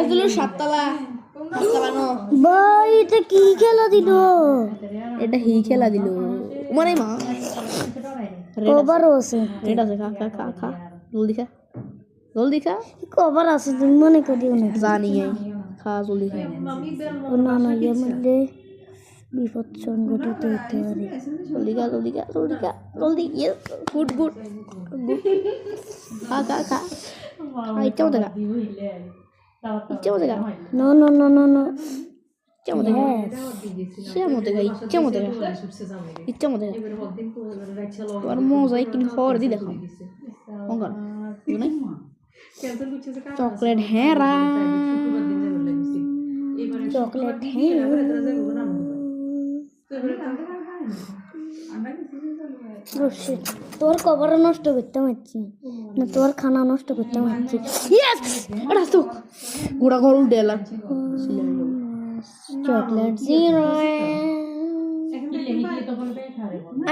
দিলো 7তলা ভাই এটা কি খেলা দিল? এটা হি খেলা দিল মানে মা কভার আছে, রেড আছে খা খা খা খা জলদি খা কভার আছে তুমি মনে করিও না। জানি খা জলদি খা না না এর মধ্যে বিপদ সংঘটিত হতে পারে। জলদি গুড খা খা খা ইচ্ছা মতো খা no no no no no ইচ্ছা মতো খা তোমার মজাই কিন্তু হর দি দেখো চকলেট হেরা চকলেট তোর কভার নষ্ট করতে পারছি না, তোর খানা নষ্ট করতে পারছি। গোড়া ঘর উঠে এলাম chocolate zero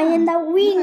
I am the winner.